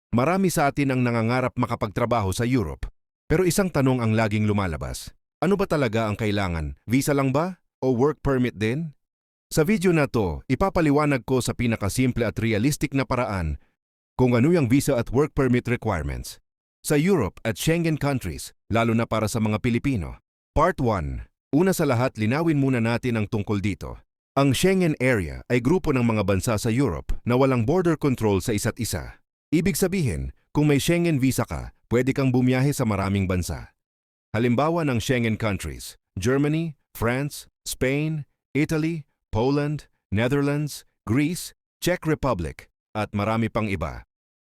Marami sa atin ang nangangarap makapagtrabaho sa Europe. Pero isang tanong ang laging lumalabas. Ano ba talaga ang kailangan? Visa lang ba? O work permit din? Sa video na to, ipapaliwanag ko sa pinakasimple at realistic na paraan kung ano yung visa at work permit requirements sa Europe at Schengen countries, lalo na para sa mga Pilipino. Part 1. Una sa lahat, linawin muna natin ang tungkol dito. Ang Schengen area ay grupo ng mga bansa sa Europe na walang border control sa isa't isa. Ibig sabihin, kung may Schengen visa ka, pwede kang bumiyahe sa maraming bansa. Halimbawa ng Schengen countries, Germany, France, Spain, Italy, Poland, Netherlands, Greece, Czech Republic, at marami pang iba.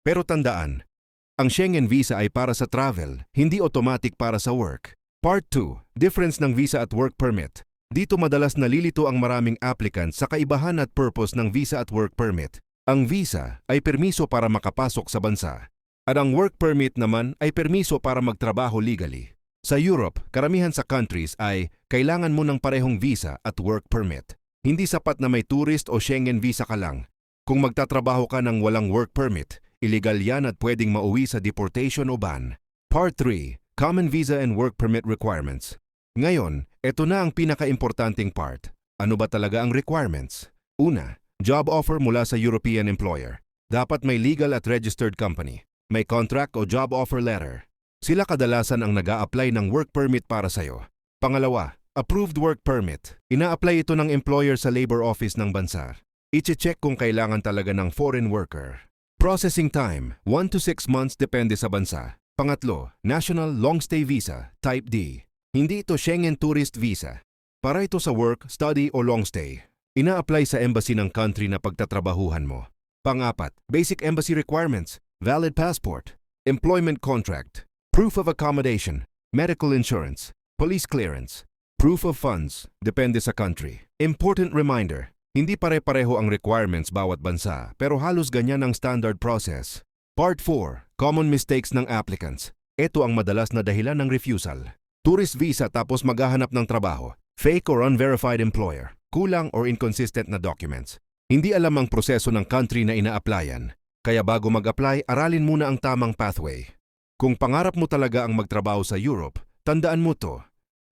Pero tandaan, ang Schengen visa ay para sa travel, hindi automatic para sa work. Part 2. Difference ng visa at work permit. Dito madalas nalilito ang maraming applicants sa kaibahan at purpose ng visa at work permit. Ang visa ay permiso para makapasok sa bansa. At ang work permit naman ay permiso para magtrabaho legally. Sa Europe, karamihan sa countries ay kailangan mo ng parehong visa at work permit. Hindi sapat na may tourist o Schengen visa ka lang. Kung magtatrabaho ka ng walang work permit, illegal yan at pwedeng mauwi sa deportation o ban. Part 3. Common Visa and Work Permit Requirements. Ngayon, eto na ang pinaka-importanting part. Ano ba talaga ang requirements? Una, job offer mula sa European employer. Dapat may legal at registered company. May contract o job offer letter. Sila kadalasan ang nag-a-apply ng work permit para sa'yo. Pangalawa, approved work permit. Ina-apply ito ng employer sa labor office ng bansa. I-check kung kailangan talaga ng foreign worker. Processing time, 1 to 6 months depende sa bansa. Pangatlo, National Long Stay Visa, Type D. Hindi ito Schengen Tourist Visa. Para ito sa work, study o long stay. Ina-apply sa embassy ng country na pagtatrabahuhan mo. Pang-apat, Basic Embassy Requirements, valid passport, employment contract, proof of accommodation, medical insurance, police clearance, proof of funds, depende sa country. Important reminder, hindi pare-pareho ang requirements bawat bansa, pero halos ganyan ang standard process. Part 4. Common mistakes ng applicants. Ito ang madalas na dahilan ng refusal. Tourist visa tapos maghahanap ng trabaho. Fake or unverified employer. Kulang or inconsistent na documents. Hindi alam ang proseso ng country na ina-applyan. Kaya bago mag-apply, aralin muna ang tamang pathway. Kung pangarap mo talaga ang magtrabaho sa Europe, tandaan mo to.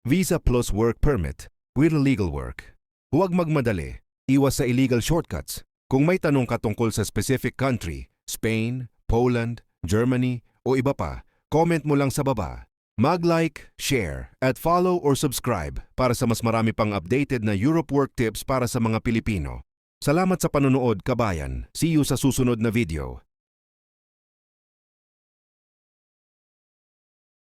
Visa plus work permit with legal work. Huwag magmadali. Iwas sa illegal shortcuts. Kung may tanong ka tungkol sa specific country, Spain, Poland, Germany, o iba pa, comment mo lang sa baba. Mag-like, share, at follow or subscribe para sa mas marami pang updated na Europe work tips para sa mga Pilipino. Salamat sa panonood, kabayan. See you sa susunod na video.